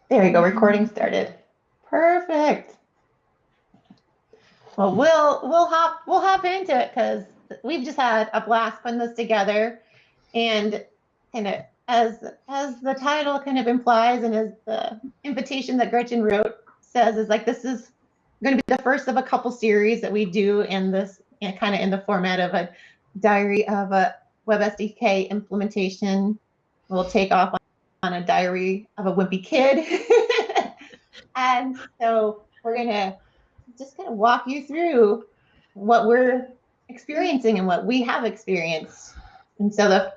There you go. Recording started. Perfect. Well, we'll hop into it because we've just had a blast putting this together, and kind of as the title kind of implies, and as the invitation that Gretchen wrote says, is like this is going to be the first of a couple series that we do in this, kind of in the format of a diary of a Web SDK implementation. We'll take off on a diary of a wimpy kid. And so we're going to just kind of walk you through what we're experiencing and what we have experienced. And so the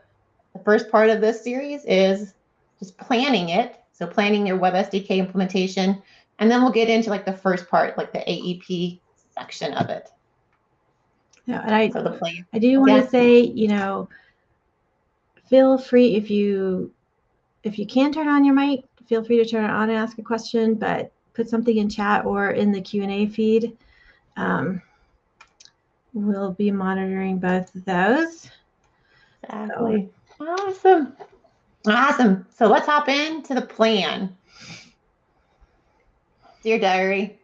first part of this series is just planning it. So planning your Web SDK implementation. And then we'll get into like the first part, like the AEP section of it. Yeah, and I do want to say, you know, feel free if you can turn on your mic, feel free to turn it on and ask a question, but put something in chat or in the Q&A feed. We'll be monitoring both of those. Exactly. So. Awesome. So let's hop into the plan. Dear Diary.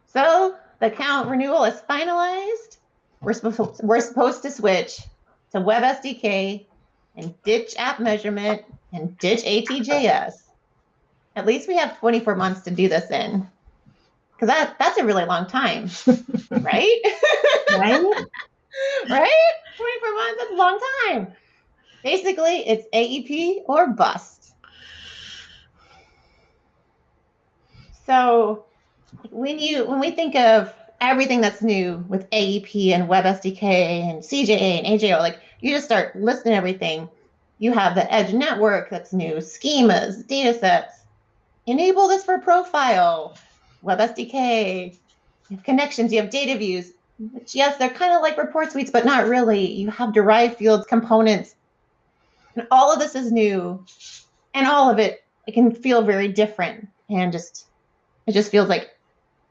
So the account renewal is finalized. We're supposed to switch to Web SDK and ditch app measurement and ditch ATJS. At least we have 24 months to do this in. Because that's a really long time, right? Right? Right? 24 months, that's a long time. Basically, it's AEP or bust. So when we think of everything that's new with AEP and Web SDK and CJA and AJO, like you just start listing everything. You have the Edge network that's new, schemas, datasets. Enable this for profile, Web SDK. You have connections, you have data views. Which, yes, they're kind of like report suites, but not really. You have derived fields, components. And all of this is new. And all of it can feel very different. And it just feels like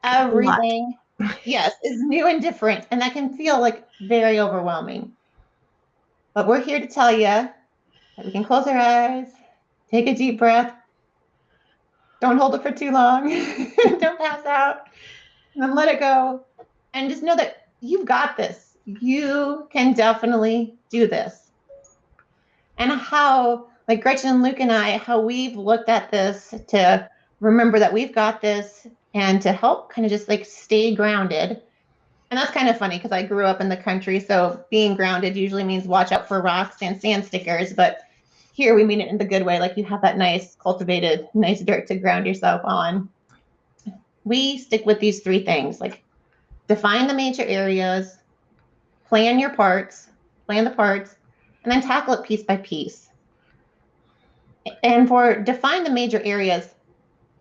everything, yes, is new and different. And that can feel like very overwhelming. But we're here to tell you that we can close our eyes, take a deep breath. Don't hold it for too long. Don't pass out. And then let it go. And just know that you've got this. You can definitely do this. And how, like Gretchen and Luke and I, how we've looked at this to remember that we've got this and to help kind of just like stay grounded. And that's kind of funny because I grew up in the country. So being grounded usually means watch out for rocks and sand stickers. But here we mean it in the good way. Like you have that nice cultivated, nice dirt to ground yourself on. We stick with these three things, like define the major areas, plan the parts, and then tackle it piece by piece. And for define the major areas,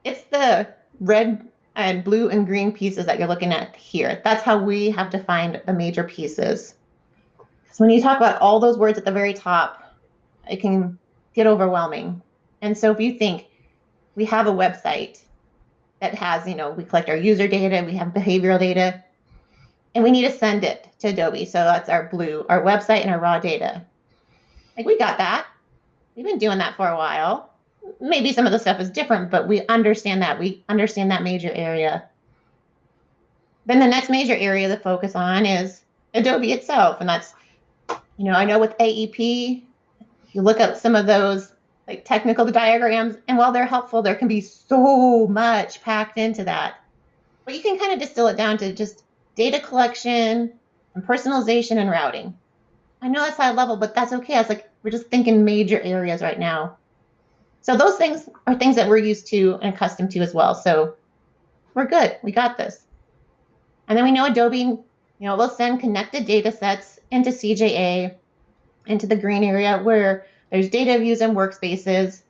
it's the red and blue and green pieces that you're looking at here. That's how we have defined the major pieces. So when you talk about all those words at the very top, it can get overwhelming. And so if you think we have a website that has, we collect our user data, we have behavioral data, and we need to send it to Adobe. So that's our blue, our website and our raw data. Like we got that. We've been doing that for a while. Maybe some of the stuff is different, but we understand that. We understand that major area. Then the next major area to focus on is Adobe itself. And that's, I know with AEP, you look at some of those like technical diagrams, and while they're helpful, there can be so much packed into that. But you can kind of distill it down to just data collection and personalization and routing. I know that's high level, but that's okay. It's like we're just thinking major areas right now. So those things are things that we're used to and accustomed to as well. So we're good. We got this. And then we know Adobe, will send connected data sets into CJA, into the green area where there's data views and workspaces.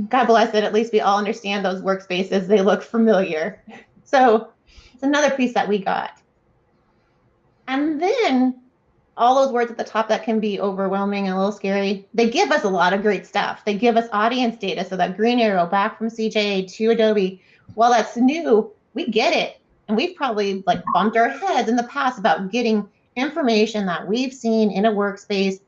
God bless it. At least we all understand those workspaces. They look familiar. So it's another piece that we got. And then all those words at the top that can be overwhelming and a little scary, they give us a lot of great stuff. They give us audience data. So that green arrow back from CJA to Adobe, while that's new, we get it. And we've probably like bumped our heads in the past about getting information that we've seen in a workspace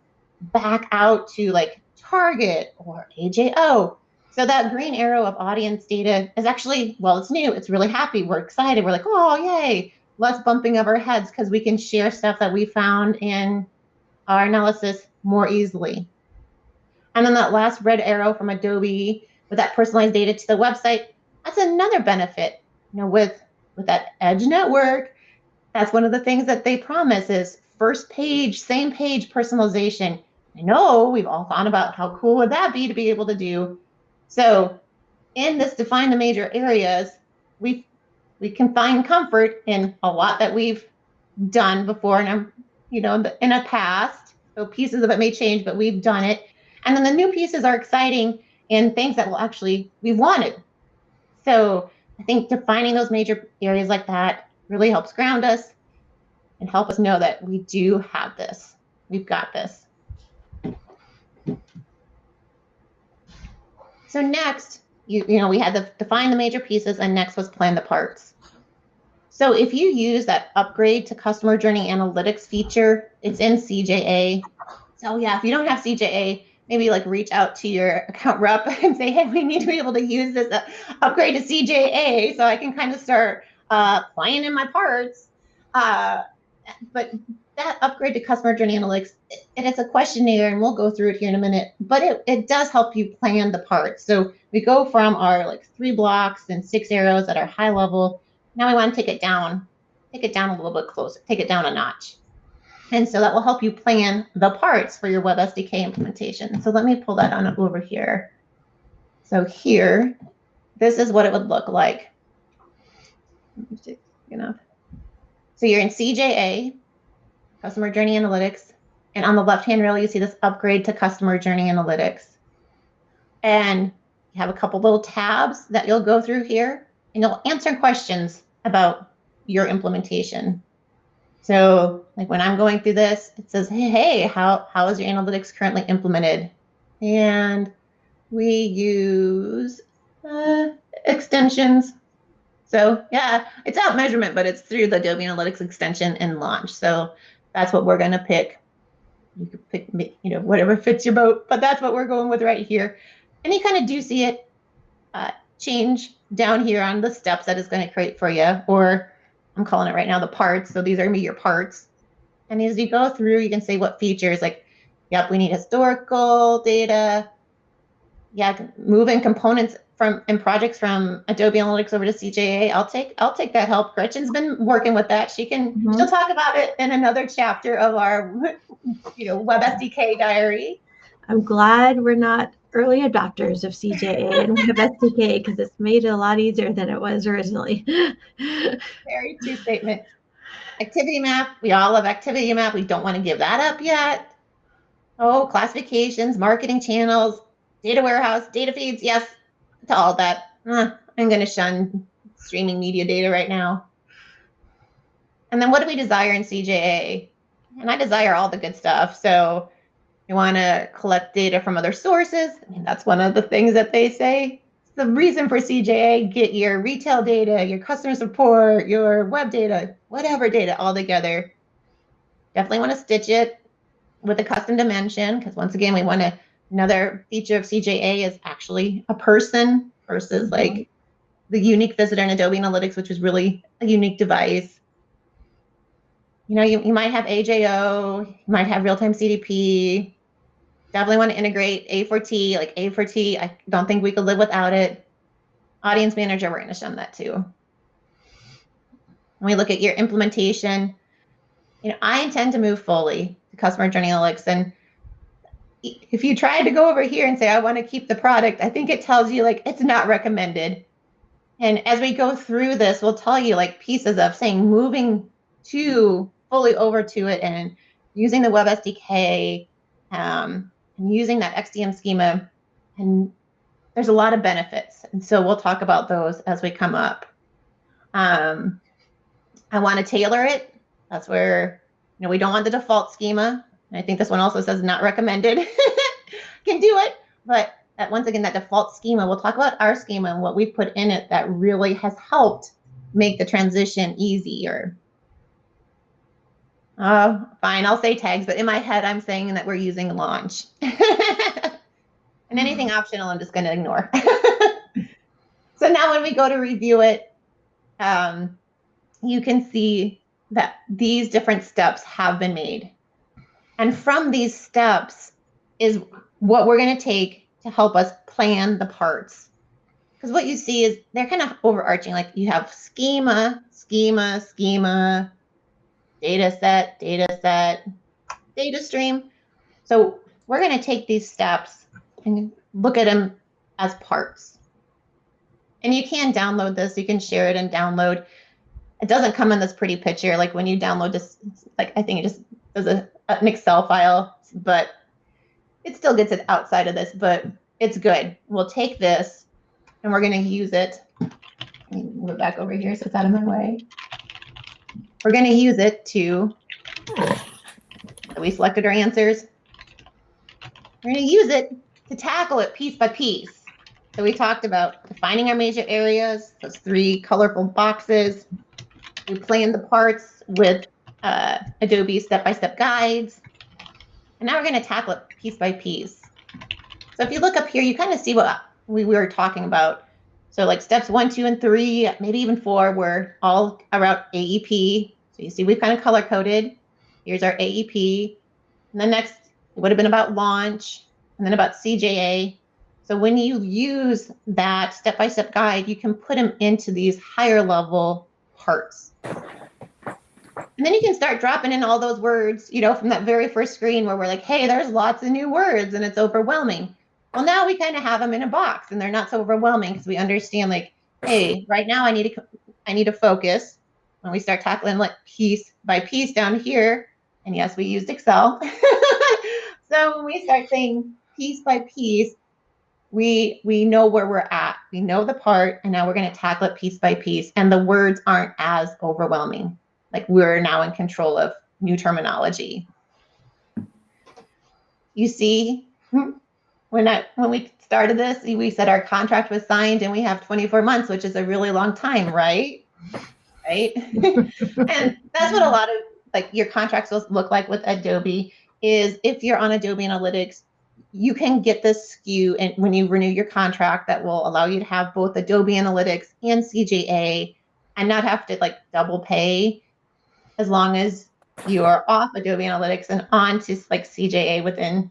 back out to like Target or AJO. So that green arrow of audience data is actually, well, it's new. It's really happy. We're excited. We're like, oh, yay. Less bumping of our heads because we can share stuff that we found in our analysis more easily. And then that last red arrow from Adobe with that personalized data to the website, that's another benefit. With that edge network, that's one of the things that they promise is first page, same page personalization. I know we've all thought about how cool would that be to be able to do. So in this define the major areas, we can find comfort in a lot that we've done before in a past. So pieces of it may change, but we've done it. And then the new pieces are exciting and things that we've wanted. So I think defining those major areas like that really helps ground us and help us know that we do have this. We've got this. So next, we had to define the major pieces, and next was plan the parts. So if you use that upgrade to customer journey analytics feature, it's in CJA. So yeah, if you don't have CJA, maybe reach out to your account rep and say, hey, we need to be able to use this upgrade to CJA so I can kind of start playing in my parts. But that upgrade to customer journey analytics, and it's a questionnaire, and we'll go through it here in a minute, but it does help you plan the parts. So we go from our 3 blocks and 6 arrows at our high level. Now we want to take it down a little bit closer, take it down a notch. And so that will help you plan the parts for your Web SDK implementation. So let me pull that on over here. So here, this is what it would look like. So you're in CJA, Customer Journey Analytics, and on the left-hand rail, you see this upgrade to Customer Journey Analytics. And you have a couple little tabs that you'll go through here, and you'll answer questions about your implementation. So when I'm going through this, it says, hey, how is your analytics currently implemented? And we use extensions. So yeah, it's out measurement, but it's through the Adobe Analytics extension in Launch. So that's what we're going to pick. You can pick, whatever fits your boat, but that's what we're going with right here. And you kind of do see it change down here on the steps that it's going to create for you, or I'm calling it right now the parts. So these are going to be your parts. And as you go through, you can say what features, yep, we need historical data. Yeah, moving components and projects from Adobe Analytics over to CJA. I'll take that help. Gretchen's been working with that. She'll talk about it in another chapter of our Web SDK diary. I'm glad we're not early adopters of CJA and Web SDK because it's made it a lot easier than it was originally. Very true statement. Activity map. We all love activity map. We don't want to give that up yet. Oh, classifications, marketing channels, data warehouse, data feeds. Yes, to all that. I'm going to shun streaming media data right now. And then what do we desire in CJA? And I desire all the good stuff. So you want to collect data from other sources. And that's one of the things that they say. The reason for CJA, get your retail data, your customer support, your web data, whatever data all together. Definitely want to stitch it with a custom dimension, because once again, we want another feature of CJA is actually a person versus the unique visitor in Adobe Analytics, which is really a unique device. You might have AJO, you might have real-time CDP. Definitely want to integrate A4T, A4T. I don't think we could live without it. Audience manager, we're going to shun that too. When we look at your implementation, I intend to move fully to customer journey analytics. And if you try to go over here and say, I want to keep the product, I think it tells you it's not recommended. And as we go through this, we'll tell you pieces of saying moving fully over to it and using the Web SDK and using that XDM schema. And there's a lot of benefits. And so we'll talk about those as we come up. I want to tailor it. That's where, we don't want the default schema. And I think this one also says not recommended. Can do it. But once again, that default schema, we'll talk about our schema and what we put in it that really has helped make the transition easier. Fine, I'll say tags, but in my head, I'm saying that we're using launch. And anything optional, I'm just going to ignore. So now when we go to review it, you can see that these different steps have been made. And from these steps is what we're going to take to help us plan the parts. Because what you see is they're kind of overarching. Like you have schema, schema, schema, data set, data stream. So we're going to take these steps and look at them as parts. And you can download this. You can share it and download. It doesn't come in this pretty picture. Like when you download this, like I think it just does an Excel file, but it still gets it outside of this, but it's good. We'll take this and we're going to use it. Let me move it back over here so it's out of my way. We're going to use it to, we selected our answers. We're going to use it to tackle it piece by piece. So we talked about defining our major areas, those 3 colorful boxes. We planned the parts with Adobe step-by-step guides. And now we're going to tackle it piece by piece. So if you look up here, you kind of see what we were talking about. So like steps 1, 2, and 3, maybe even 4 were all around AEP. So you see we've kind of color-coded. Here's our AEP. And the next would have been about launch, and then about CJA. So when you use that step-by-step guide, you can put them into these higher level parts. And then you can start dropping in all those words, you know, from that very first screen where we're like, hey, there's lots of new words and it's overwhelming. Well, now we kind of have them in a box and they're not so overwhelming because we understand like, hey, right now I need to focus when we start tackling like piece by piece down here. And yes, we used Excel. So when we start saying piece by piece, we know where we're at. We know the part, and now we're going to tackle it piece by piece. And the words aren't as overwhelming. Like we're now in control of new terminology. You see, when we started this, we said our contract was signed and we have 24 months, which is a really long time, right? Right? And that's what a lot of like your contracts will look like with Adobe is if you're on Adobe Analytics, you can get this SKU and when you renew your contract that will allow you to have both Adobe Analytics and CJA and not have to like double pay as long as you are off Adobe Analytics and on to like CJA within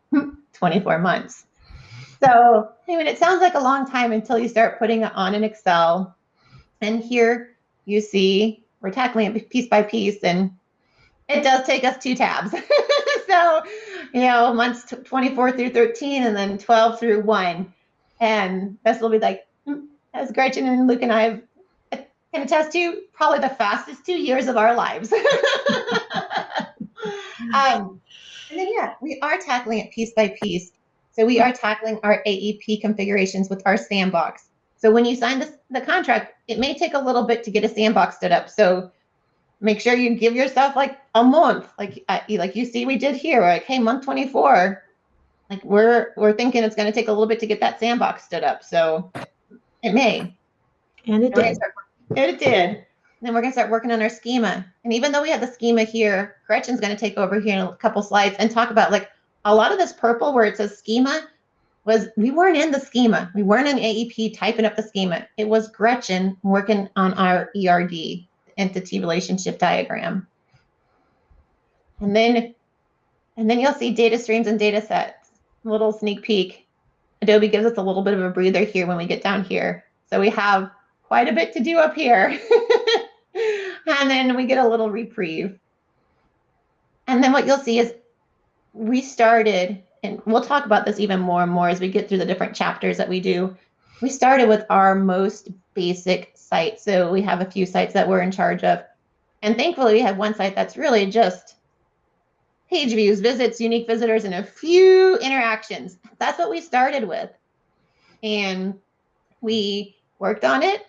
24 months. So, I mean, it sounds like a long time until you start putting it on in Excel. And here you see we're tackling it piece by piece, and it does take us 2 tabs. So, you know, months 24 through 13 and then 12 through 1. And this will be like, as Gretchen and Luke and I can attest to, probably the fastest 2 years of our lives. And then, yeah, we are tackling it piece by piece. So we are tackling our AEP configurations with our sandbox. So when you sign the contract, it may take a little bit to get a sandbox stood up. So make sure you give yourself like a month, like you see we did here, like, hey, month 24, like we're thinking it's going to take a little bit to get that sandbox stood up. So it may. And it did. It did. Then we're going to start working on our schema. And even though we have the schema here, Gretchen's going to take over here in a couple slides and talk about like a lot of this purple where it says schema was we weren't in the schema. We weren't in AEP typing up the schema. It was Gretchen working on our ERD, entity relationship diagram. And then you'll see data streams and data sets. A little sneak peek. Adobe gives us a little bit of a breather here when we get down here. So we have quite a bit to do up here. And then we get a little reprieve. And then what you'll see is we started, and we'll talk about this even more and more as we get through the different chapters that we do. We started with our most basic site. So we have a few sites that we're in charge of. And thankfully, we have one site that's really just page views, visits, unique visitors, and a few interactions. That's what we started with. And we worked on it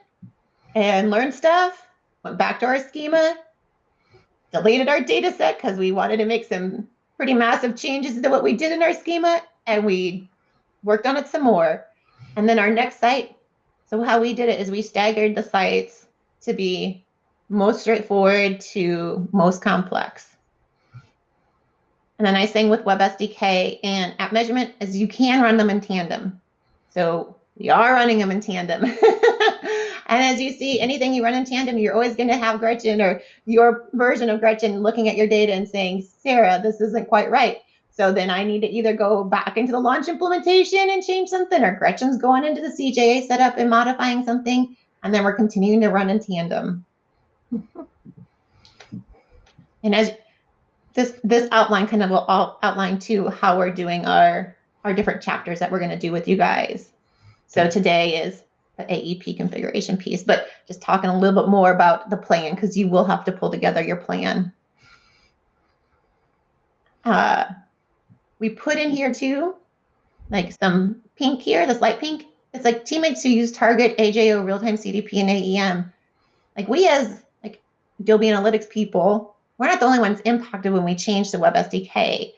and learned stuff, went back to our schema, deleted our data set because we wanted to make some pretty massive changes to what we did in our schema, and we worked on it some more. And then our next site, so how we did it is we staggered the sites to be most straightforward to most complex. And the nice thing with Web SDK and app measurement is you can run them in tandem. So we are running them in tandem. And as you see, anything you run in tandem, you're always going to have Gretchen or your version of Gretchen looking at your data and saying, Sarah, this isn't quite right. So then I need to either go back into the launch implementation and change something, or Gretchen's going into the CJA setup and modifying something, and then we're continuing to run in tandem. And as this outline kind of will outline too how we're doing our different chapters that we're going to do with you guys. So today is the AEP configuration piece, but just talking a little bit more about the plan, because you will have to pull together your plan. We put in here too, like some pink here, this light pink. It's like teammates who use Target, AJO, real-time CDP, and AEM. Like we as like Adobe Analytics people, we're not the only ones impacted when we change the Web SDK.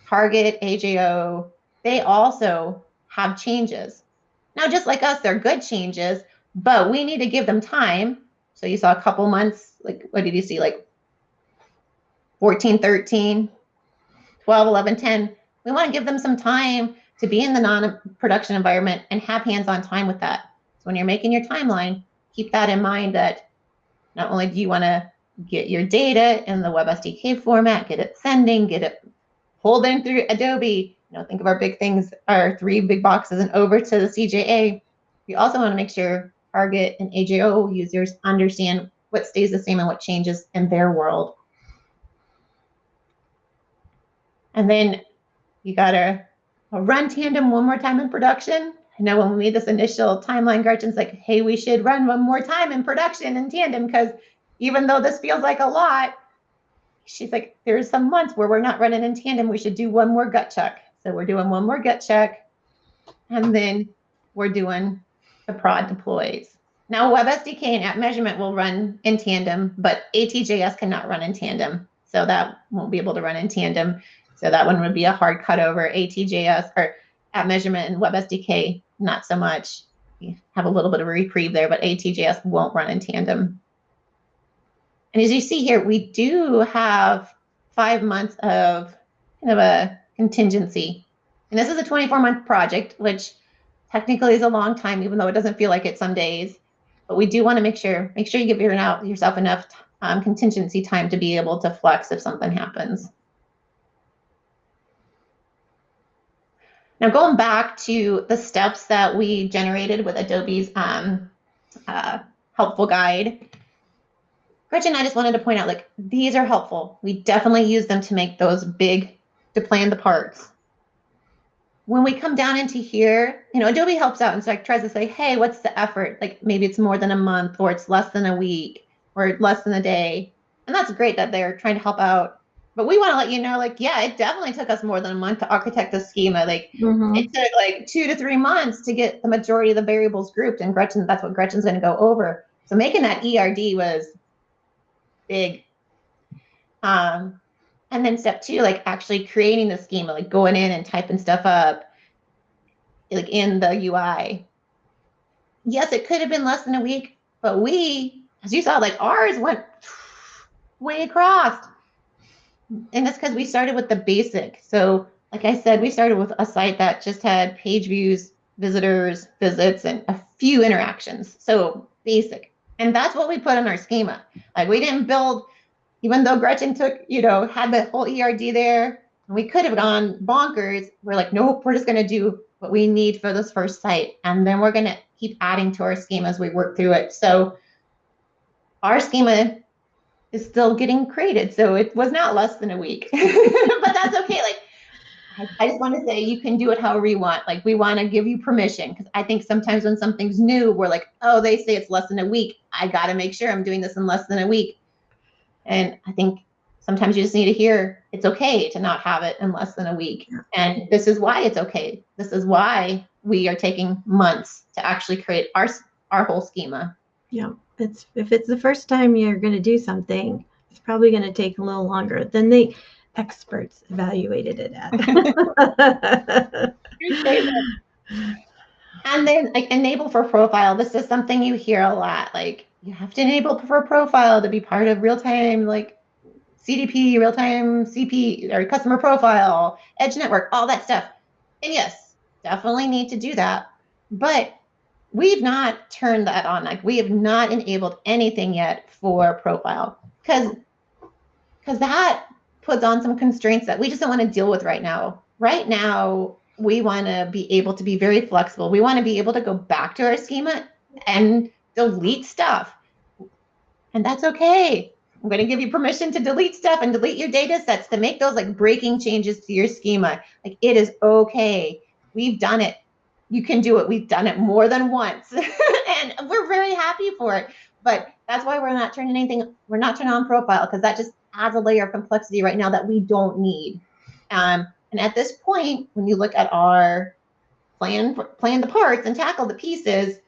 Target, AJO, they also have changes. Now, just like us, they're good changes, but we need to give them time. So you saw a couple months, like what did you see, like 14, 13, 12, 11, 10. We want to give them some time to be in the non-production environment and have hands-on time with that. So when you're making your timeline, keep that in mind, that not only do you want to get your data in the Web SDK format, get it sending, get it pulled in through Adobe, think of our big things, our 3 big boxes, and over to the CJA. We also want to make sure Target and AJO users understand what stays the same and what changes in their world. And then you got to run tandem one more time in production. I know when we made this initial timeline, Gretchen's like, hey, we should run one more time in production in tandem, because even though this feels like a lot, she's like, there's some months where we're not running in tandem. We should do one more gut check. So we're doing one more gut check, and then we're doing the prod deploys. Now, Web SDK and app measurement will run in tandem, but ATJS cannot run in tandem. So that won't be able to run in tandem. So that one would be a hard cutover. ATJS or app measurement and Web SDK, not so much. You have a little bit of a reprieve there, but ATJS won't run in tandem. And as you see here, we do have 5 months of kind of a contingency. And this is a 24-month project, which technically is a long time, even though it doesn't feel like it some days. But we do want to make sure you give yourself enough contingency time to be able to flex if something happens. Now, going back to the steps that we generated with Adobe's helpful guide, Gretchen, I just wanted to point out, like, these are helpful. We definitely use them to make those to plan the parts. When we come down into here, Adobe helps out and so tries to say, hey, what's the effort? Like maybe it's more than a month, or it's less than a week, or less than a day. And that's great that they're trying to help out. But we want to let you know, like, yeah, it definitely took us more than a month to architect the schema. Like it took like 2 to 3 months to get the majority of the variables grouped. And that's what Gretchen's going to go over. So making that ERD was big. And then step 2, like actually creating the schema, like going in and typing stuff up, like in the UI. Yes, it could have been less than a week, but we, as you saw, like ours went way across. And that's because we started with the basic. So like I said, we started with a site that just had page views, visitors, visits, and a few interactions. So basic. And that's what we put in our schema. Like we didn't build, even though Gretchen had the whole ERD there, and we could have gone bonkers. We're like, nope, we're just going to do what we need for this first site. And then we're going to keep adding to our schema as we work through it. So our schema is still getting created. So it was not less than a week, but that's okay. Like, I just want to say you can do it however you want. Like, we want to give you permission, because I think sometimes when something's new, we're like, oh, they say it's less than a week. I got to make sure I'm doing this in less than a week. And I think sometimes you just need to hear it's okay to not have it in less than a week. And this is why it's okay. This is why we are taking months to actually create our whole schema. Yeah, if it's the first time you're going to do something, it's probably going to take a little longer than the experts evaluated it at. And then like enable for profile. This is something you hear a lot. Like, you have to enable for profile to be part of real-time like CDP, real-time CP, or customer profile, edge network, all that stuff. And yes, definitely need to do that. But we've not turned that on. Like, we have not enabled anything yet for profile, because that puts on some constraints that we just don't want to deal with right now. Right now, we want to be able to be very flexible. We want to be able to go back to our schema and delete stuff. And that's okay. I'm going to give you permission to delete stuff and delete your data sets, to make those like breaking changes to your schema. Like, it is okay. We've done it. You can do it. We've done it more than once. And we're very happy for it. But that's why we're not turning anything, we're not turning on profile, because that just adds a layer of complexity right now that we don't need. And at this point, when you look at our plan the parts and tackle the pieces,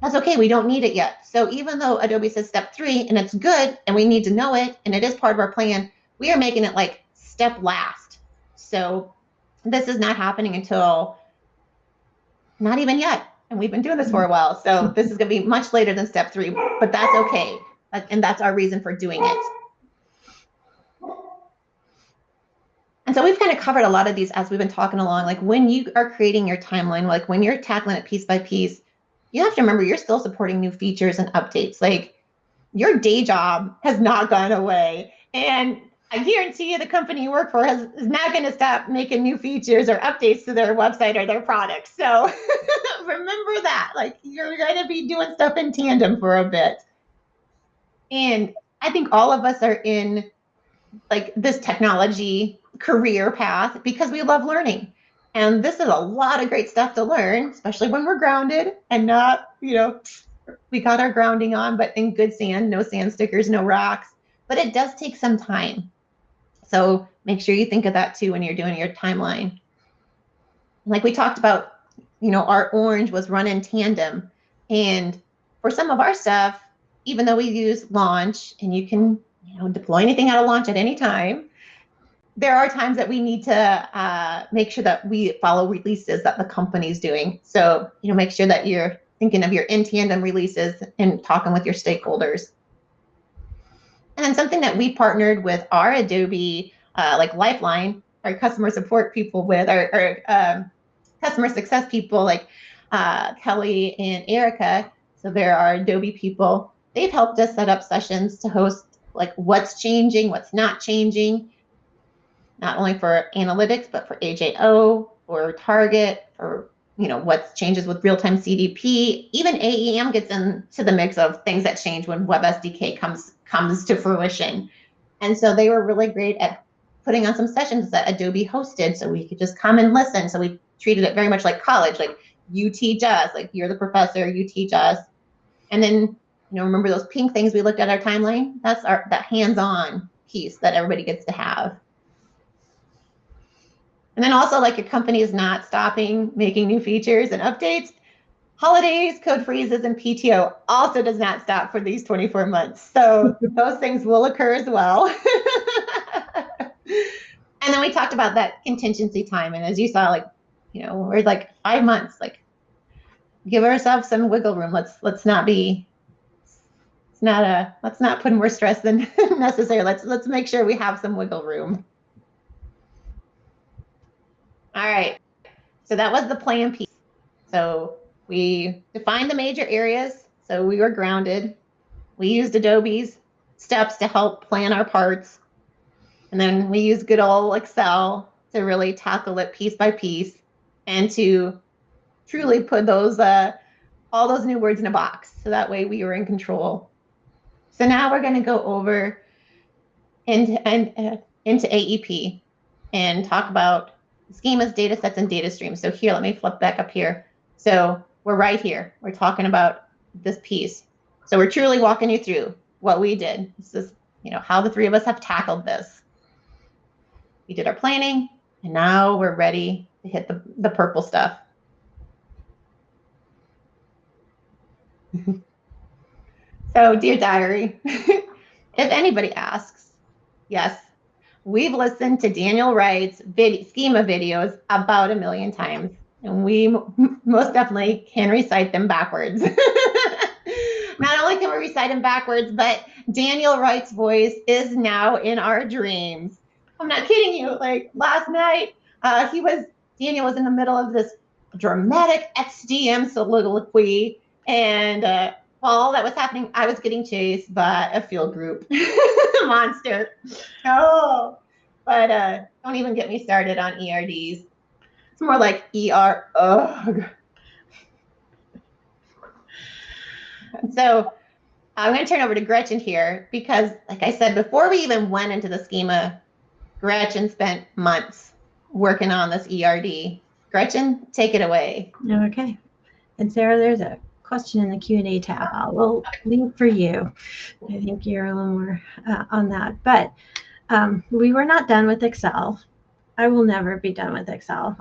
that's okay. We don't need it yet. So even though Adobe says step 3, and it's good, and we need to know it, and it is part of our plan, we are making it like step last. So this is not happening until, not even yet. And we've been doing this for a while. So this is going to be much later than step 3, but that's okay. And that's our reason for doing it. And so we've kind of covered a lot of these as we've been talking along. Like, when you are creating your timeline, like when you're tackling it piece by piece, you have to remember you're still supporting new features and updates. Like, your day job has not gone away. And I guarantee you the company you work for is not going to stop making new features or updates to their website or their products. So remember that. Like, you're going to be doing stuff in tandem for a bit. And I think all of us are in like this technology career path because we love learning. And this is a lot of great stuff to learn, especially when we're grounded and not, we got our grounding on, but in good sand, no sand stickers, no rocks. But it does take some time. So make sure you think of that too when you're doing your timeline. Like we talked about, our orange was run in tandem. And for some of our stuff, even though we use launch, and you can deploy anything out of launch at any time, there are times that we need to make sure that we follow releases that the company's doing. So, make sure that you're thinking of your in tandem releases and talking with your stakeholders. And then something that we partnered with our Adobe, like Lifeline, our customer support people with, our customer success people like Kelly and Erica. So there are Adobe people. They've helped us set up sessions to host like what's changing, what's not changing, not only for analytics, but for AJO or Target, or what changes with real-time CDP. Even AEM gets into the mix of things that change when Web SDK comes to fruition. And so they were really great at putting on some sessions that Adobe hosted, so we could just come and listen. So we treated it very much like college, like you teach us, like you're the professor, you teach us. And then, remember those pink things we looked at our timeline? That's that hands-on piece that everybody gets to have. And then also, like, your company is not stopping making new features and updates. Holidays, code freezes, and PTO also does not stop for these 24 months. So those things will occur as well. And then we talked about that contingency time. And as you saw, like, we're like 5 months, like, give ourselves some wiggle room. Let's not put more stress than necessary. Let's make sure we have some wiggle room. All right, so that was the plan piece. So we defined the major areas. So we were grounded. We used Adobe's steps to help plan our parts. And then we used good old Excel to really tackle it piece by piece and to truly put those all those new words in a box. So that way we were in control. So now we're going to go over into AEP and talk about schemas, data sets, and data streams. So here, let me flip back up here. So we're right here. We're talking about this piece. So we're truly walking you through what we did. This is, how the three of us have tackled this. We did our planning, and now we're ready to hit the purple stuff. So, dear diary, if anybody asks, yes, we've listened to Daniel Wright's schema videos about 1 million times, and we most definitely can recite them backwards. Not only can we recite them backwards, but Daniel Wright's voice is now in our dreams. I'm not kidding you. Like last night, Daniel was in the middle of this dramatic XDM soliloquy, and while all that was happening, I was getting chased by a field group monster. Oh, but don't even get me started on ERDs. It's more like ER. Ugh. So I'm going to turn over to Gretchen here because, like I said, before we even went into the schema, Gretchen spent months working on this ERD. Gretchen, take it away. Okay. And Sarah, there's a question in the Q&A tab. I'll leave for you. I think you're a little more on that. But we were not done with Excel. I will never be done with Excel.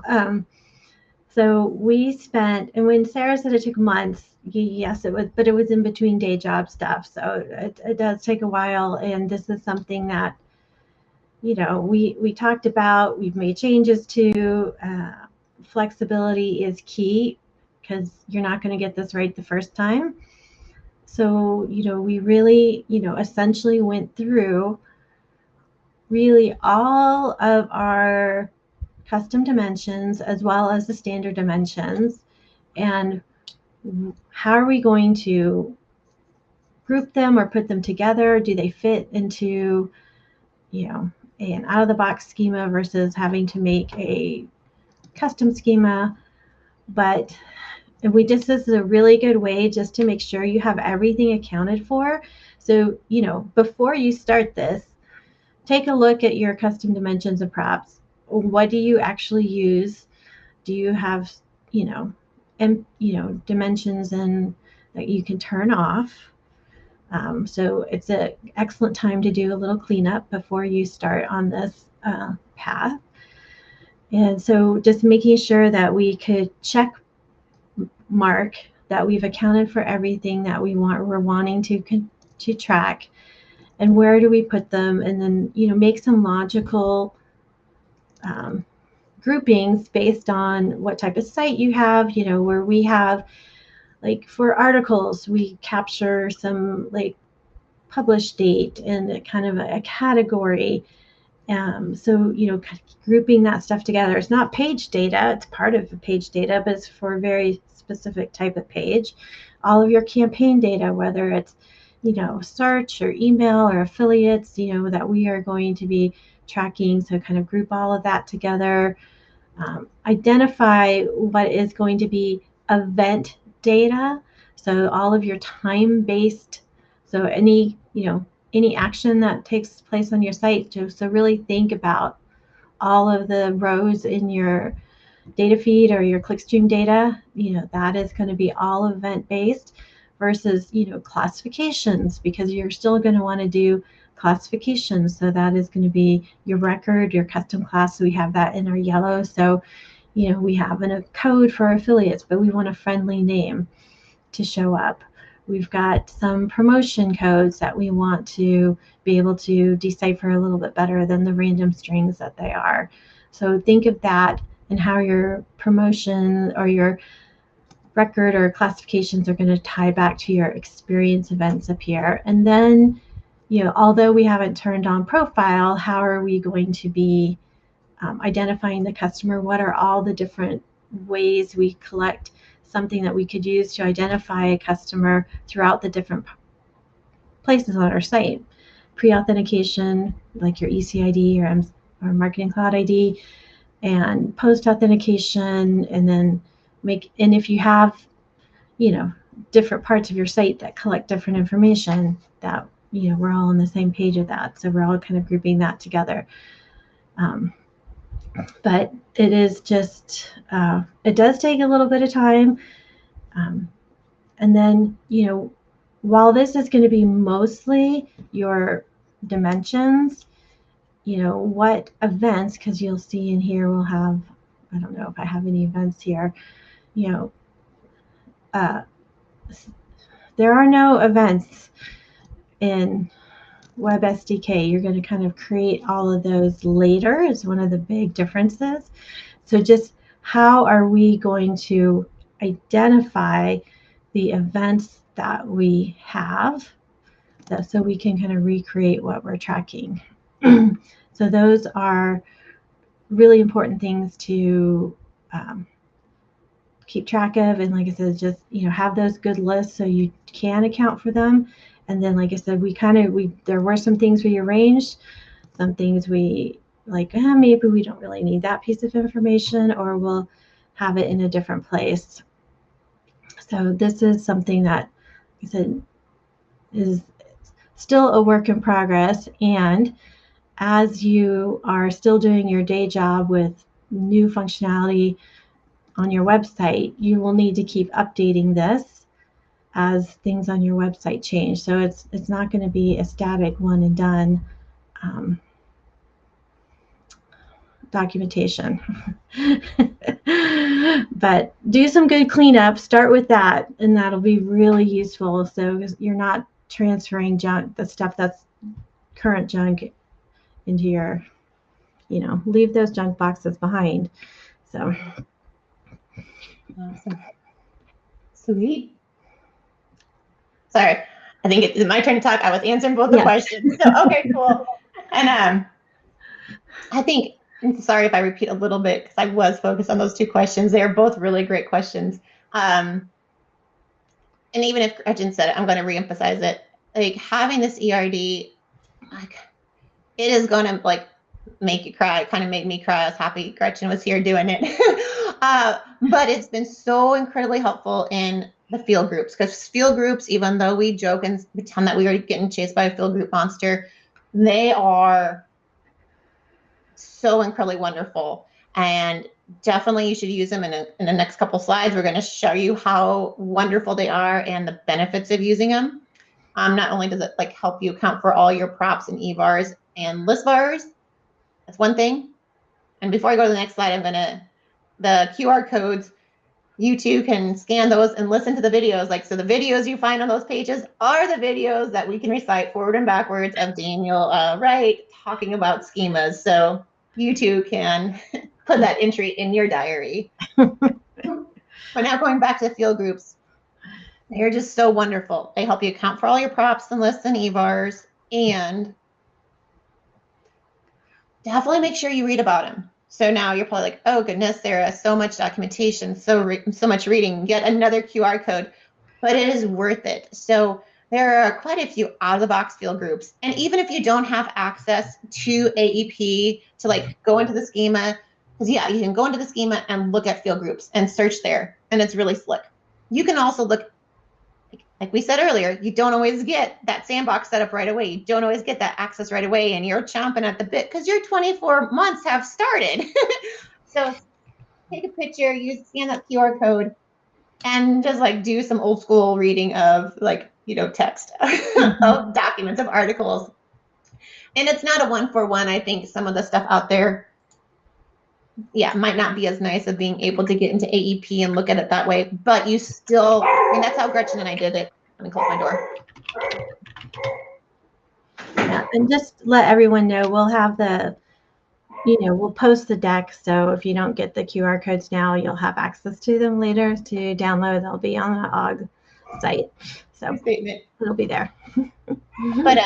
So we spent, and when Sarah said it took months, yes, it was, but it was in between day job stuff. So it does take a while. And this is something that, you know, we talked about, we've made changes to. Flexibility is key because you're not going to get this right the first time. So, you know, we really, you know, essentially went through really all of our custom dimensions as well as the standard dimensions, and how are we going to group them or put them together? Do they fit into, you know, an out-of-the-box schema versus having to make a custom schema? But this is a really good way just to make sure you have everything accounted for. So, you know, before you start this, take a look at your custom dimensions and props. What do you actually use? Do you have, you know, dimensions and that you can turn off? So it's an excellent time to do a little cleanup before you start on this path. And so just making sure that we could check mark that we've accounted for everything that we're wanting to track, and where do we put them, and then, you know, make some logical groupings based on what type of site you have. You know, where we have, like for articles, we capture some like publish date and kind of a category. So, you know, grouping that stuff together. It's not page data, it's part of the page data, but it's for a very specific type of page. All of your campaign data, whether it's, you know, search or email or affiliates, you know, that we are going to be tracking. So kind of group all of that together. Identify what is going to be event data. So all of your time-based, so any, you know, any action that takes place on your site. So really think about all of the rows in your data feed or your clickstream data. You know, that is going to be all event-based versus, you know, classifications, because you're still going to want to do classifications. So that is going to be your record, your custom class. So we have that in our yellow. So, you know, we have a code for affiliates, but we want a friendly name to show up. We've got some promotion codes that we want to be able to decipher a little bit better than the random strings that they are. So think of that and how your promotion or your record or classifications are going to tie back to your experience events up here. And then, you know, although we haven't turned on profile, how are we going to be identifying the customer? What are all the different ways we collect something that we could use to identify a customer throughout the different places on our site? Pre-authentication, like your ECID or Marketing Cloud ID, and post-authentication, and then and if you have, you know, different parts of your site that collect different information, that, you know, we're all on the same page of that. So we're all kind of grouping that together. But it is just, it does take a little bit of time. And then, you know, while this is going to be mostly your dimensions, you know, what events, because you'll see in here we'll have, I don't know if I have any events here, you know, there are no events in Web SDK. You're going to kind of create all of those later is one of the big differences. So just how are we going to identify the events that we have? so we can kind of recreate what we're tracking. So those are really important things to keep track of, and like I said, just have those good lists so you can account for them. And then, like I said, there were some things we arranged, some things we like, maybe we don't really need that piece of information, or we'll have it in a different place. So this is something that, like I said, is still a work in progress. And as you are still doing your day job with new functionality on your website, you will need to keep updating this as things on your website change. So it's not going to be a static one and done documentation. But do some good cleanup. Start with that, and that'll be really useful. So you're not transferring junk, the stuff that's current junk, into your, leave those junk boxes behind. So. Awesome. Sweet. Sorry, I think it's my turn to talk. I was answering both the questions. So, okay, cool. And I think, sorry if I repeat a little bit, because I was focused on those two questions. They are both really great questions. And even if Gretchen said it, I'm going to reemphasize it. Like, having this ERD, like, it is going to like make you cry. It kind of made me cry. I was happy Gretchen was here doing it. But it's been so incredibly helpful in the field groups, because field groups, even though we joke and pretend that we were getting chased by a field group monster, they are so incredibly wonderful. And definitely you should use them in the next couple slides. We're going to show you how wonderful they are and the benefits of using them. Not only does it like help you account for all your props and evars and list vars, that's one thing. And before I go to the next slide, the QR codes, you too can scan those and listen to the videos. Like, so the videos you find on those pages are the videos that we can recite forward and backwards of Daniel Wright talking about schemas. So you too can put that entry in your diary. But now going back to the field groups, they're just so wonderful. They help you account for all your props and lists and evars, and definitely make sure you read about them. So now you're probably like, oh goodness, Sarah, so much documentation, so much reading, yet another QR code, but it is worth it. So there are quite a few out-of-the-box field groups. And even if you don't have access to AEP to like go into the schema, because yeah, you can go into the schema and look at field groups and search there, and it's really slick. You can also look, like we said earlier, you don't always get that sandbox set up right away. You don't always get that access right away, and you're chomping at the bit because your 24 months have started. So take a picture, scan that QR code, and just like do some old school reading of like, text of documents, of articles. And it's not a 1-for-1. I think some of the stuff out there, might not be as nice of being able to get into AEP and look at it that way, but you still, and that's how Gretchen and I did it. Let me close my door. Yeah, and just let everyone know, we'll have we'll post the deck, so if you don't get the QR codes now, you'll have access to them later to download. They'll be on the OG site, so it'll be there. But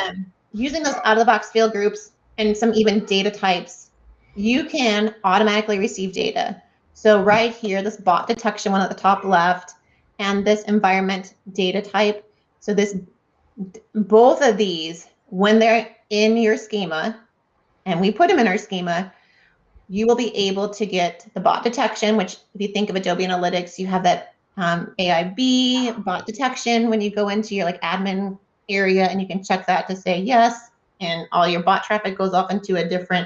using those out-of-the-box field groups and some even data types, you can automatically receive data. So right here, this bot detection one at the top left, and this environment data type. So both of these, when they're in your schema, and we put them in our schema, you will be able to get the bot detection, which if you think of Adobe Analytics, you have that AIB bot detection when you go into your like admin area, and you can check that to say yes, and all your bot traffic goes off into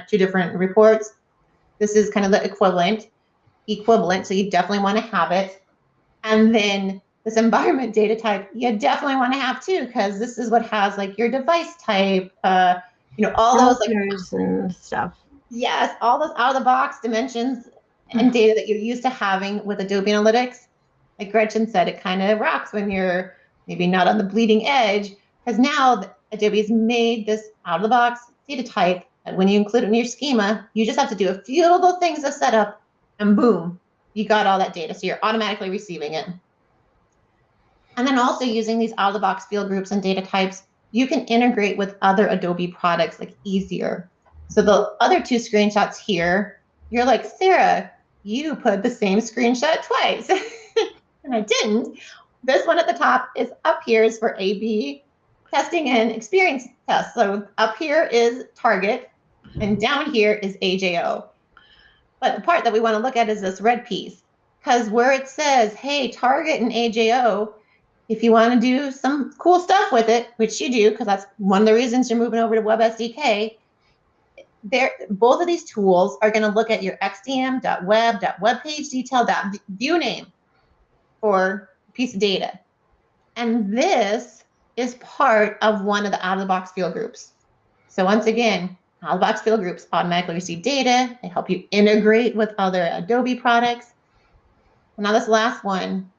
two different reports. This is kind of the equivalent, so you definitely want to have it. And then this environment data type, you definitely want to have too, because this is what has like your device type, all those like and stuff. Yes, all those out of the box dimensions and data that you're used to having with Adobe Analytics. Like Gretchen said, it kind of rocks when you're maybe not on the bleeding edge, because now Adobe's made this out of the box data type, and when you include it in your schema, you just have to do a few little things to set up, and boom, you got all that data. So you're automatically receiving it. And then also using these out of the box field groups and data types, you can integrate with other Adobe products like easier. So the other two screenshots here, you're like, Sarah, you put the same screenshot twice. And I didn't. This one at the top is up here is for A/B testing and experience tests. So up here is target, and down here is AJO. But the part that we want to look at is this red piece, because where it says, hey, target and AJO, if you want to do some cool stuff with it, which you do, because that's one of the reasons you're moving over to Web SDK, both of these tools are going to look at your xdm.web.webpagedetail.viewName for a piece of data. And this is part of one of the out-of-the-box field groups. So once again, out-of-the-box field groups automatically receive data. They help you integrate with other Adobe products. And now this last one,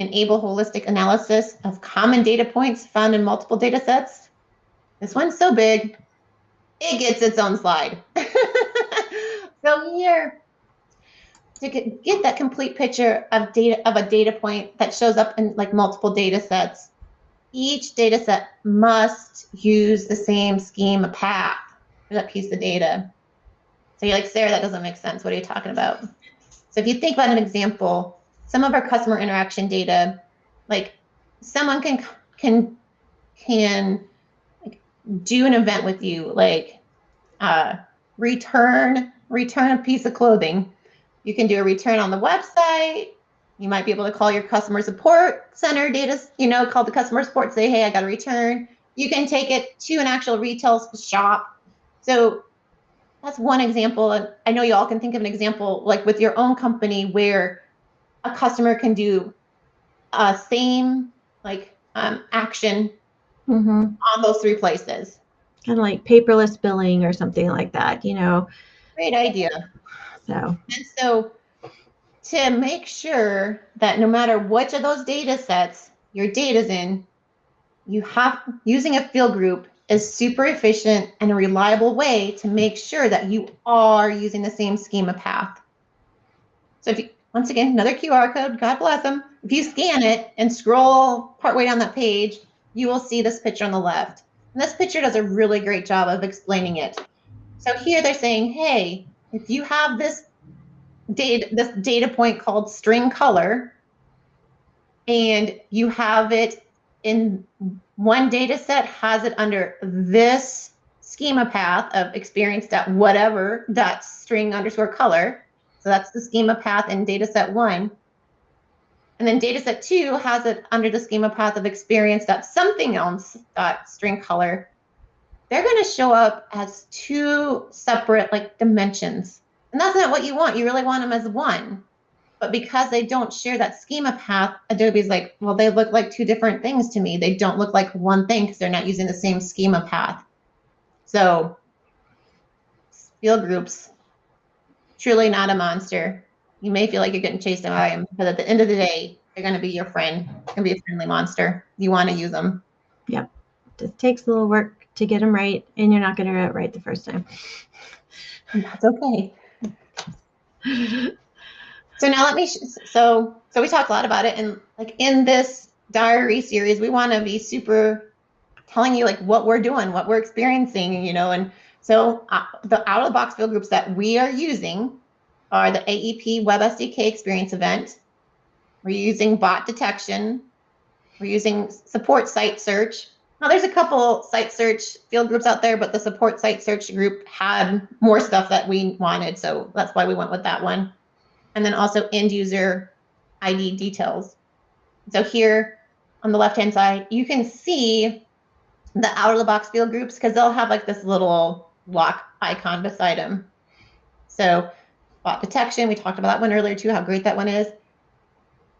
enable holistic analysis of common data points found in multiple data sets. This one's so big, it gets its own slide. So here, to get that complete picture of a data point that shows up in like multiple data sets, each data set must use the same schema path for that piece of data. So you're like, Sarah, that doesn't make sense. What are you talking about? So if you think about an example, some of our customer interaction data, like someone can like do an event with you, like return a piece of clothing. You can do a return on the website. You might be able to call your customer support center data, call the customer support, say, hey, I got a return. You can take it to an actual retail shop. So that's one example. And I know you all can think of an example like with your own company where a customer can do a same action on those three places. Kind of like paperless billing or something like that, Great idea. And so to make sure that no matter which of those data sets your data's in, using a field group is super efficient and a reliable way to make sure that you are using the same schema path. So if you, once again, another QR code, God bless them. If you scan it and scroll partway down that page, you will see this picture on the left. And this picture does a really great job of explaining it. So here they're saying, hey, if you have this data point called string color, and you have it in one data set has it under this schema path of experience.whatever.string_color. So that's the schema path in data set 1. And then data set 2 has it under the schema path of experience.something_else.string_color. They're going to show up as two separate dimensions. And that's not what you want. You really want them as one. But because they don't share that schema path, Adobe's like, well, they look like two different things to me. They don't look like one thing because they're not using the same schema path. So field groups, truly not a monster. You may feel like you're getting chased by them, but at the end of the day, they're going to be your friend. They're going to be a friendly monster. You want to use them. Yep. Just takes a little work to get them right, and you're not going to get it right the first time. That's okay. So now let me, so we talked a lot about it, and in this diary series, we want to be super telling you what we're doing, what we're experiencing, and so the out-of-the-box field groups that we are using are the AEP Web SDK Experience Event. We're using bot detection. We're using support site search. Now there's a couple site search field groups out there, but the support site search group had more stuff that we wanted, so that's why we went with that one. And then also end user ID details. So here on the left-hand side, you can see the out-of-the-box field groups because they'll have this little lock icon beside them. So bot detection, we talked about that one earlier too, how great that one is.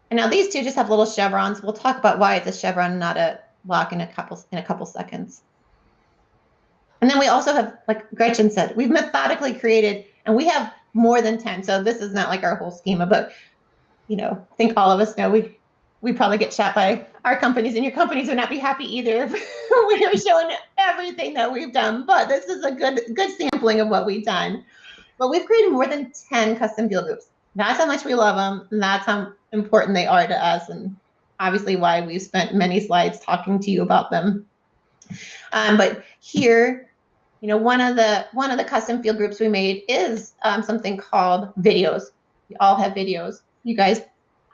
And now these two just have little chevrons. We'll talk about why it's a chevron, not a lock in a couple seconds. And then we also have, like Gretchen said, we've methodically created, and we have more than 10. So this is not our whole schema, but I think all of us know we probably get shot by our companies, and your companies would not be happy either if we were showing everything that we've done. But this is a good sampling of what we've done. But we've created more than 10 custom field groups. That's how much we love them, and that's how important they are to us, and obviously why we've spent many slides talking to you about them. But here, one of the custom field groups we made is something called videos. We all have videos. You guys,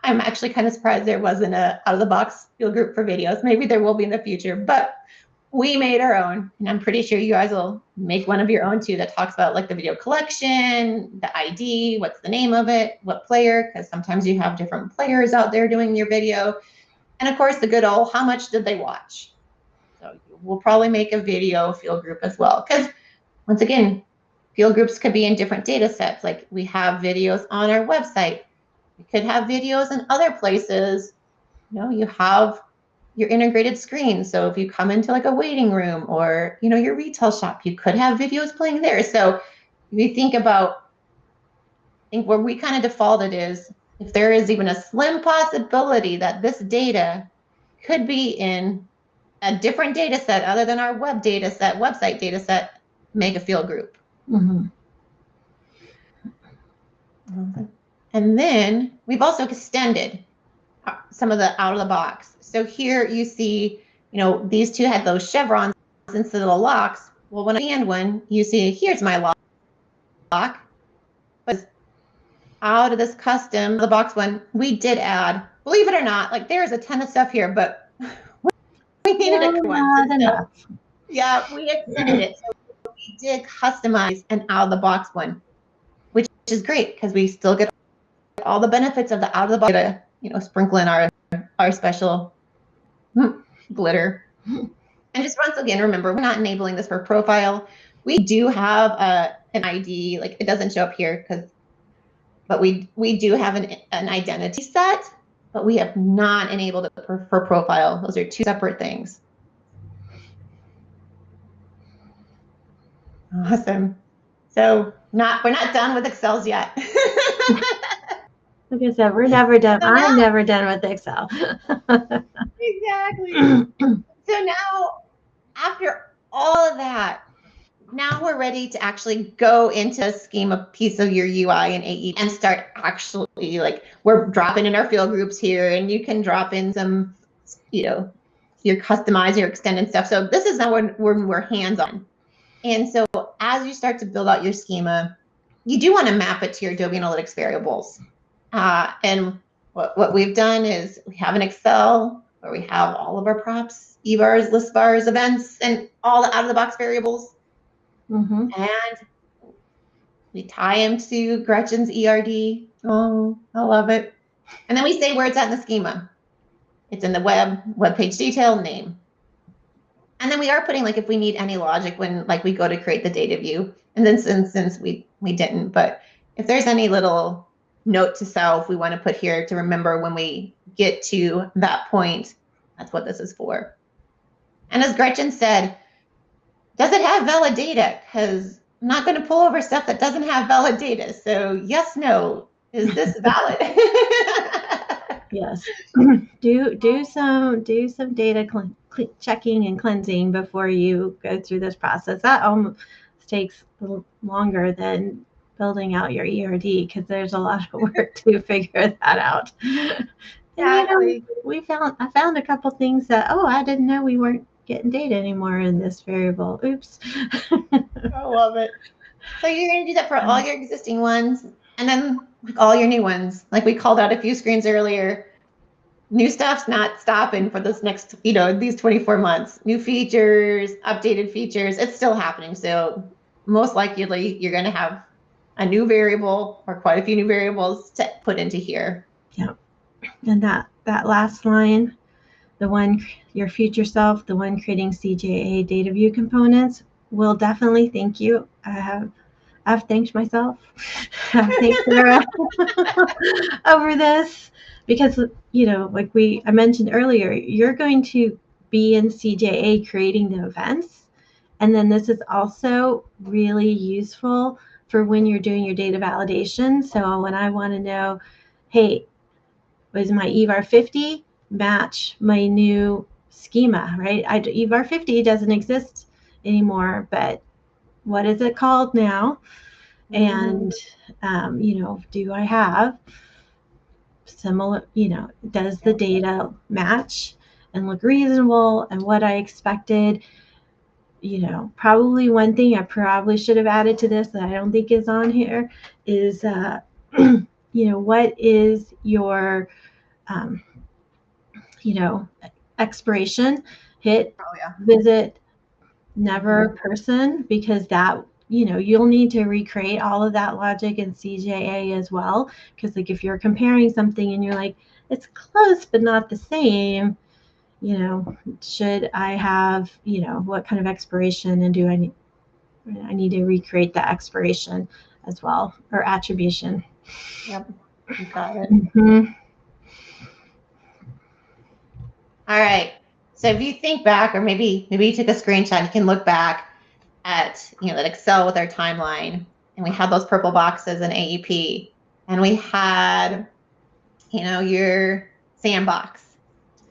I'm actually kind of surprised there wasn't a out-of-the-box field group for videos. Maybe there will be in the future, but we made our own, and I'm pretty sure you guys will make one of your own too that talks about like the video collection, the ID, what's the name of it, what player, because sometimes you have different players out there doing your video. And of course, the good old, how much did they watch? So we'll probably make a video field group as well, because once again, field groups could be in different data sets. Like we have videos on our website. We could have videos in other places. You have your integrated screen. So if you come into like a waiting room or, your retail shop, you could have videos playing there. So if you think about, I think where we kind of defaulted is if there is even a slim possibility that this data could be in a different data set other than our website data set, make a field group. Mm-hmm. And then we've also extended some of the out of the box. So here you see, these two had those chevrons instead of the locks. Well, when I expand one, you see here's my lock. But out of this custom, the box one, we did add, believe it or not, like there's a ton of stuff here, but we needed it once. So, yeah, we extended it. So we did customize an out of the box one, which is great because we still get all the benefits of the out of the box data, sprinkle in our special glitter. And just once again, remember, we're not enabling this for profile. We do have an ID, like it doesn't show up here but we do have an identity set, but we have not enabled it for profile. Those are two separate things. Awesome. So we're not done with Excels yet. Like I said, we're never done. I'm never done with Excel. Exactly. So now, after all of that, now we're ready to actually go into a schema piece of your UI and AEP and start actually, like, we're dropping in our field groups here, and you can drop in some, your customized, your extended stuff. So this is now when we're hands-on. And so as you start to build out your schema, you do want to map it to your Adobe Analytics variables. And what we've done is we have an Excel where we have all of our props, evars, list bars, events, and all the out-of-the-box variables. Mm-hmm. And we tie them to Gretchen's ERD. Oh, I love it. And then we say where it's at in the schema. It's in the web page detail, name. And then we are putting, like, if we need any logic when, like, we go to create the data view. And then since we didn't, but if there's any little note to self we want to put here to remember when we get to that point, that's what this is for. And as Gretchen said, does it have valid data? Because I'm not going to pull over stuff that doesn't have valid data. So yes, no, is this valid? Yes. Do some data checking and cleansing before you go through this process. That almost takes a little longer than building out your ERD because there's a lot of work to figure that out. Exactly. And I found a couple things that, I didn't know we weren't getting data anymore in this variable. Oops. I love it. So you're going to do that for all your existing ones, and then like all your new ones. Like we called out a few screens earlier. New stuff's not stopping for this next, these 24 months. New features, updated features, it's still happening. So most likely you're going to have a new variable or quite a few new variables to put into here. Yeah. And that last line, the one, your future self, the one creating CJA data view components, will definitely thank you. I've thanked myself. I've thanked Sarah over this because, like I mentioned earlier, you're going to be in CJA creating the events. And then this is also really useful for when you're doing your data validation. So when I want to know, hey, was my EVAR 50 match my new schema, right? EVAR 50 doesn't exist anymore, but what is it called now? And, do I have similar, does the data match? and look reasonable and what I expected. You know, probably one thing I probably should have added to this that I don't think is on here is, you know, what is your, you know, expiration, hit, visit, never person, because that, you know, you'll need to recreate all of that logic in CJA as well. Because like if you're comparing something and you're like, it's close but not the same, you know, should I have, you know, what kind of expiration, and do I need to recreate the expiration as well, or attribution. Yep, you got it. Mm-hmm. All right. So if you think back, or maybe you took a screenshot, you can look back at, you know, that Excel with our timeline, and we had those purple boxes in AEP, and we had, you know, your sandbox.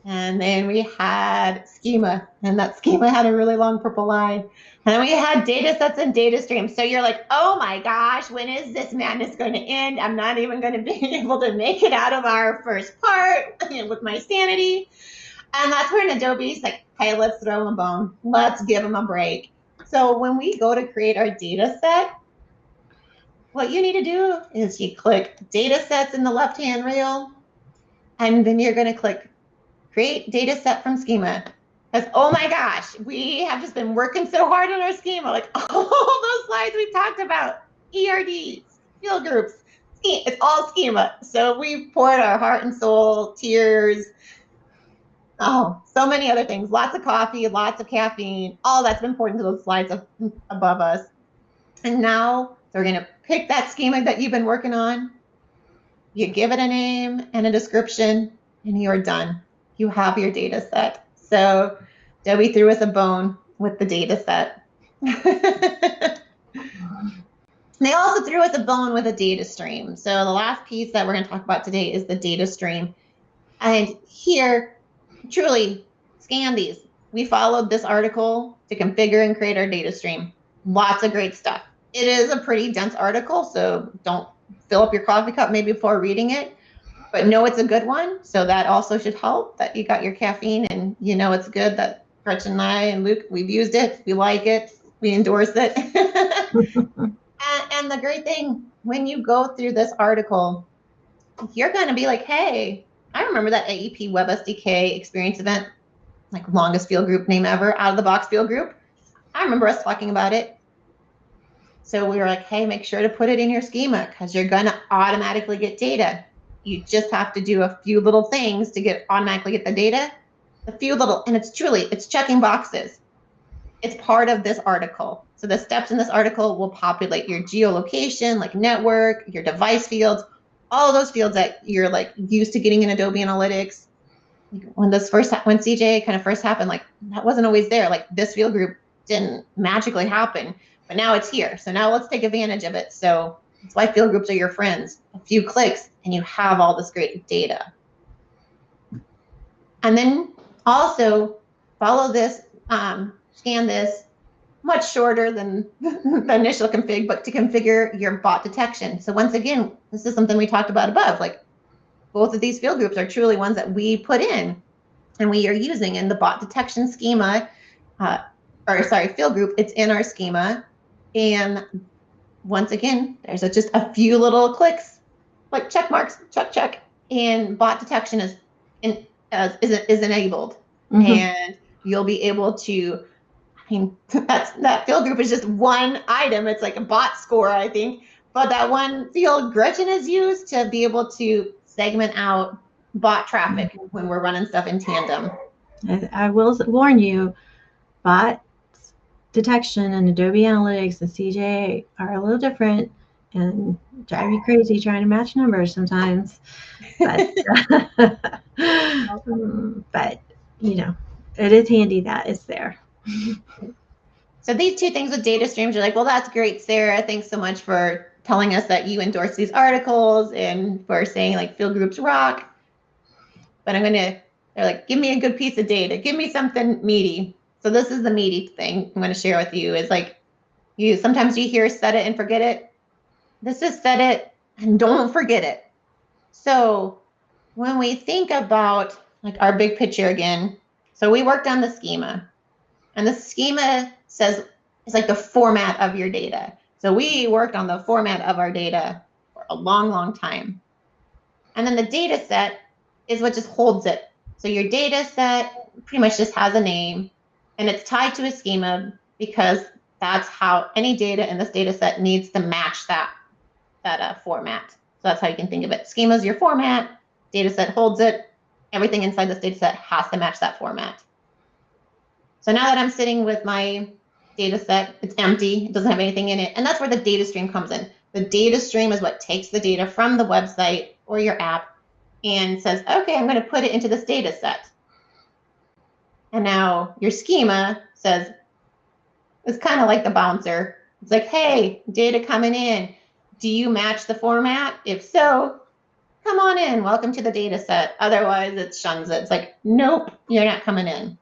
And then we had schema, and that schema had a really long purple line. And then we had data sets and data streams. So you're like, oh my gosh, when is this madness going to end? I'm not even going to be able to make it out of our first part with my sanity. And that's where Adobe's like, hey, let's throw them a bone. Let's give them a break. So when we go to create our data set, what you need to do is you click data sets in the left-hand rail, and then you're going to click create data set from schema. Because, oh my gosh, we have just been working so hard on our schema, like all those slides we've talked about, ERDs, field groups, it's all schema. So we poured our heart and soul, tears, oh, so many other things, lots of coffee, lots of caffeine, all that's been poured into those slides above us. And now they're going to pick that schema that you've been working on, you give it a name and a description, and you're done. You have your data set. So Adobe threw us a bone with the data set. They also threw us a bone with a data stream. So the last piece that we're going to talk about today is the data stream. And here, truly, scan these. We followed this article to configure and create our data stream. Lots of great stuff. It is a pretty dense article, so don't fill up your coffee cup maybe before reading it. But know it's a good one, so that also should help, that you got your caffeine and you know it's good, that Gretchen and I and Luke, we've used it, we like it, we endorse it. and the great thing, when you go through this article, you're going to be like, hey, I remember that AEP Web SDK experience event, like longest field group name ever, out of the box field group. I remember us talking about it. So we were like, hey, make sure to put it in your schema because you're going to automatically get data. You just have to do a few little things to automatically get the data. A few little, and it's checking boxes. It's part of this article. So the steps in this article will populate your geolocation, like network, your device fields, all those fields that you're like used to getting in Adobe Analytics. When CJ kind of first happened, like that wasn't always there. Like this field group didn't magically happen, but now it's here. So now let's take advantage of it. So that's why field groups are your friends. A few clicks and you have all this great data. And then also follow this, scan this, much shorter than the initial config, but to configure your bot detection. So once again, this is something we talked about above, like both of these field groups are truly ones that we put in and we are using in the bot detection schema, field group, it's in our schema. And once again, there's just a few little clicks, like check marks, check, and bot detection is enabled. Mm-hmm. And you'll be able to, I mean, that field group is just one item. It's like a bot score, I think. But that one field Gretchen has used to be able to segment out bot traffic when we're running stuff in tandem. I will warn you, bot detection and Adobe Analytics and CJ are a little different and drive you crazy trying to match numbers sometimes. But, but you know, it is handy that it's there. So these two things with data streams, you're like, well, that's great, Sarah. Thanks so much for telling us that you endorse these articles and for saying like field groups rock. But they're like, give me a good piece of data. Give me something meaty. So this is the meaty thing I'm going to share with you is like, sometimes you hear set it and forget it. This is set it and don't forget it. So when we think about like our big picture again, So we worked on the schema, and the schema says it's like the format of your data. So we worked on the format of our data for a long, long time. And then the data set is what just holds it. So your data set pretty much just has a name, and it's tied to a schema because that's how any data in this data set needs to match that format. So that's how you can think of it. Schema is your format, data set holds it, everything inside this data set has to match that format. So now that I'm sitting with my data set, it's empty, it doesn't have anything in it, and that's where the data stream comes in. The data stream is what takes the data from the website or your app and says, okay, I'm going to put it into this data set. And now your schema says, it's kind of like the bouncer. It's like, hey, data coming in. Do you match the format? If so, come on in. Welcome to the data set. Otherwise, it shuns it. It's like, nope, you're not coming in.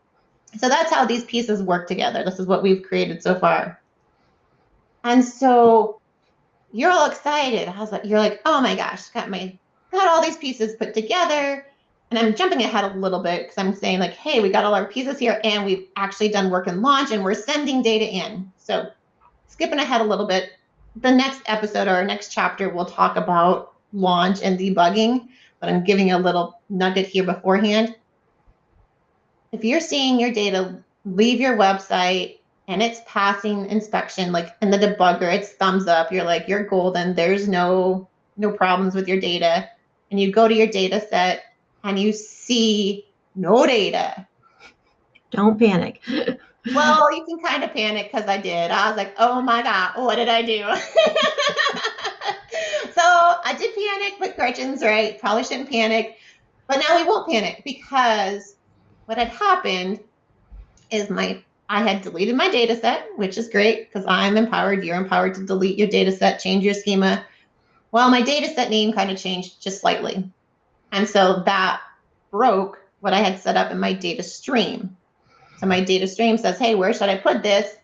So that's how these pieces work together. This is what we've created so far. And so you're all excited. You're like, oh my gosh, got all these pieces put together. And I'm jumping ahead a little bit because I'm saying like, hey, we got all our pieces here and we've actually done work in launch and we're sending data in. So skipping ahead a little bit, the next episode or our next chapter, we'll talk about launch and debugging, but I'm giving you a little nugget here beforehand. If you're seeing your data leave your website and it's passing inspection, like in the debugger, it's thumbs up, you're like, you're golden, there's no problems with your data, and you go to your data set and you see no data. Don't panic. Well, you can kind of panic because I did. I was like, oh my God, what did I do? So I did panic, but Gretchen's right. Probably shouldn't panic. But now we won't panic because what had happened is I had deleted my data set, which is great because I'm empowered. You're empowered to delete your data set, change your schema. Well, my data set name kind of changed just slightly. And so that broke what I had set up in my data stream. So my data stream says, hey, where should I put this?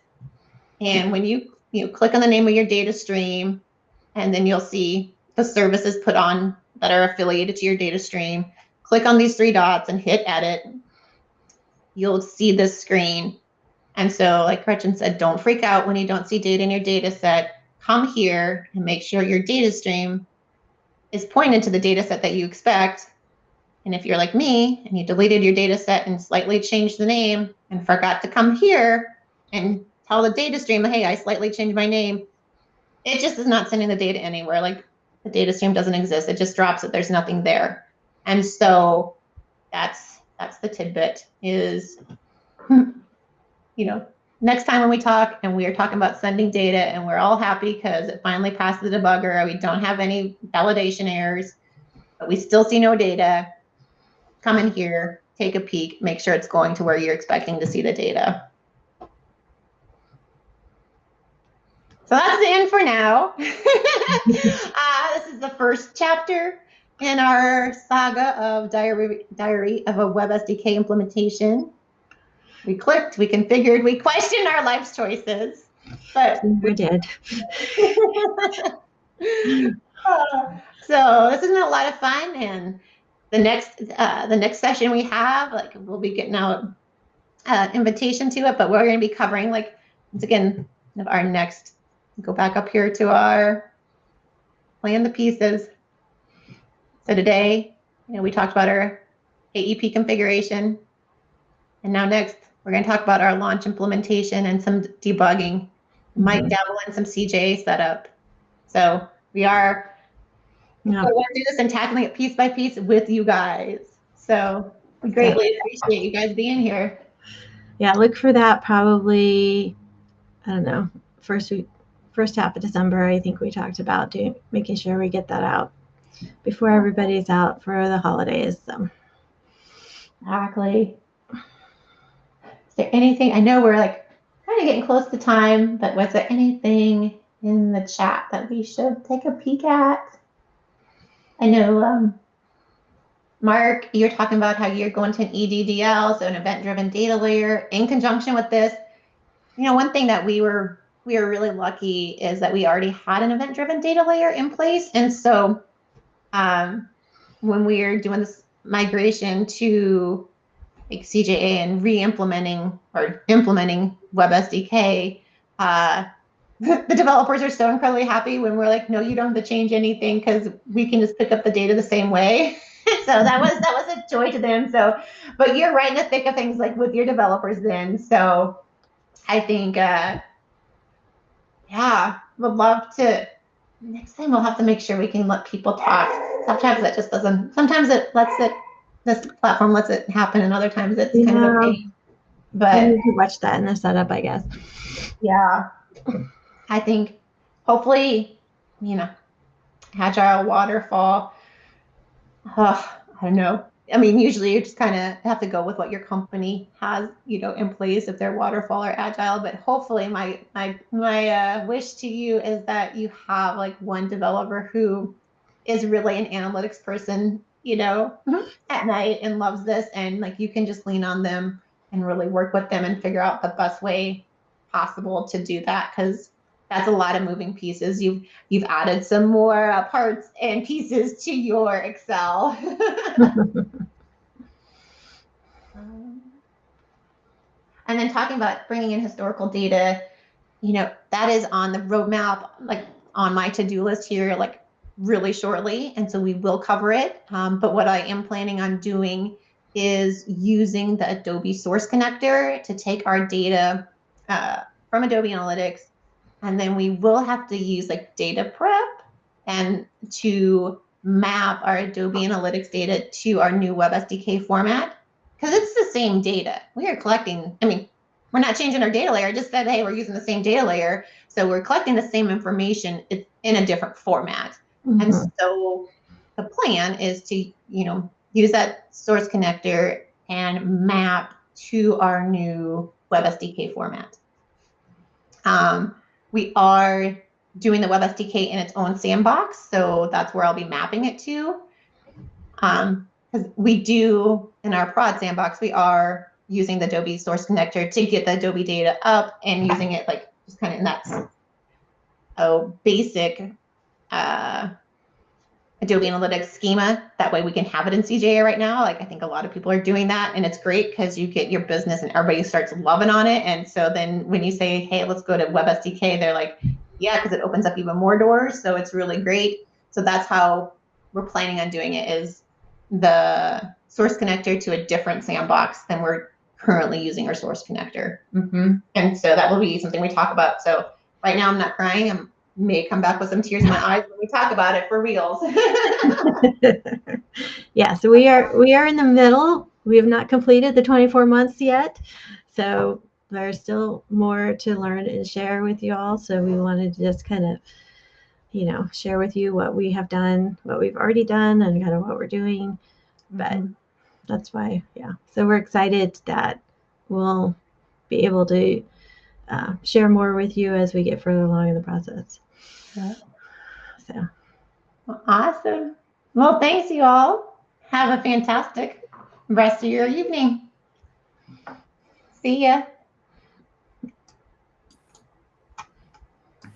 And when you click on the name of your data stream, and then you'll see the services put on that are affiliated to your data stream. Click on these 3 dots and hit edit. You'll see this screen. And so like Gretchen said, don't freak out when you don't see data in your data set. Come here and make sure your data stream is pointed to the data set that you expect. And if you're like me and you deleted your data set and slightly changed the name and forgot to come here and tell the data stream, hey, I slightly changed my name, it just is not sending the data anywhere. Like the data stream doesn't exist. It just drops it. There's nothing there. And so that's the tidbit is, next time when we talk and we are talking about sending data and we're all happy because it finally passed the debugger, we don't have any validation errors, but we still see no data, come in here, take a peek, make sure it's going to where you're expecting to see the data. So that's the end for now. This is the first chapter in our saga of Diary of a Web SDK Implementation. We clicked, we configured, we questioned our life's choices. But we did. So this has been a lot of fun, and the next session we have, like, we'll be getting out invitation to it, but we're going to be covering, like, once again, our next. Go back up here to our plan the pieces. So today, we talked about our AEP configuration, and now next we're going to talk about our launch implementation and some debugging. Might dabble in some CJ setup. So we are going to do this and tackling it piece by piece with you guys. So we greatly appreciate you guys being here. Yeah, look for that probably, I don't know, first half of December. I think we talked about making sure we get that out before everybody's out for the holidays. So exactly. Is there anything? I know we're like kind of getting close to time, but was there anything in the chat that we should take a peek at? I know, Mark, you're talking about how you're going to an EDDL, so an event-driven data layer, in conjunction with this. One thing that we were really lucky is that we already had an event-driven data layer in place. And so when we are doing this migration to like CJA and re-implementing or implementing Web SDK, the developers are so incredibly happy when we're like, no, you don't have to change anything because we can just pick up the data the same way. So that was a joy to them. So, but you're right in the thick of things like with your developers then. So I think, yeah, would love to. Next time we'll have to make sure we can let people talk. Sometimes that just doesn't. Sometimes this platform lets it happen, and other times it's kind of a pain. But you can watch that in the setup, I guess. Yeah, I think hopefully, agile waterfall. I don't know. I mean, usually you just kind of have to go with what your company has, in place if they're waterfall or agile. But hopefully, my wish to you is that you have like one developer who is really an analytics person, at night and loves this, and like you can just lean on them and really work with them and figure out the best way possible to do that, because that's a lot of moving pieces. You've added some more parts and pieces to your Excel. And then talking about bringing in historical data, that is on the roadmap, like on my to-do list here, like really shortly. And so we will cover it. But what I am planning on doing is using the Adobe Source Connector to take our data from Adobe Analytics. And then we will have to use like data prep and to map our Adobe Analytics data to our new Web SDK format, because it's the same data. We are collecting, we're not changing our data layer. I just said, hey, we're using the same data layer. So we're collecting the same information. It's in a different format. Mm-hmm. And so the plan is to, use that source connector and map to our new Web SDK format. We are doing the Web SDK in its own sandbox, so that's where I'll be mapping it to. Because we do, in our prod sandbox, we are using the Adobe Source Connector to get the Adobe data up and using it like just kind of in that basic Adobe Analytics schema. That way we can have it in CJA right now. Like I think a lot of people are doing that, and it's great because you get your business and everybody starts loving on it. And so then when you say, hey, let's go to Web SDK, they're like, yeah, because it opens up even more doors. So it's really great. So that's how we're planning on doing it, is the source connector to a different sandbox than we're currently using our source connector. Mm-hmm. And so that will be something we talk about. So right now I'm not crying. I may come back with some tears in my eyes when we talk about it for reals. Yeah, so we are in the middle. We have not completed the 24 months yet. So there's still more to learn and share with you all. So we wanted to just kind of, share with you what we have done, what we've already done, and kind of what we're doing. But that's why, yeah. So we're excited that we'll be able to share more with you as we get further along in the process. Yeah. So. Well, awesome. Well, thanks, you all. Have a fantastic rest of your evening. See ya.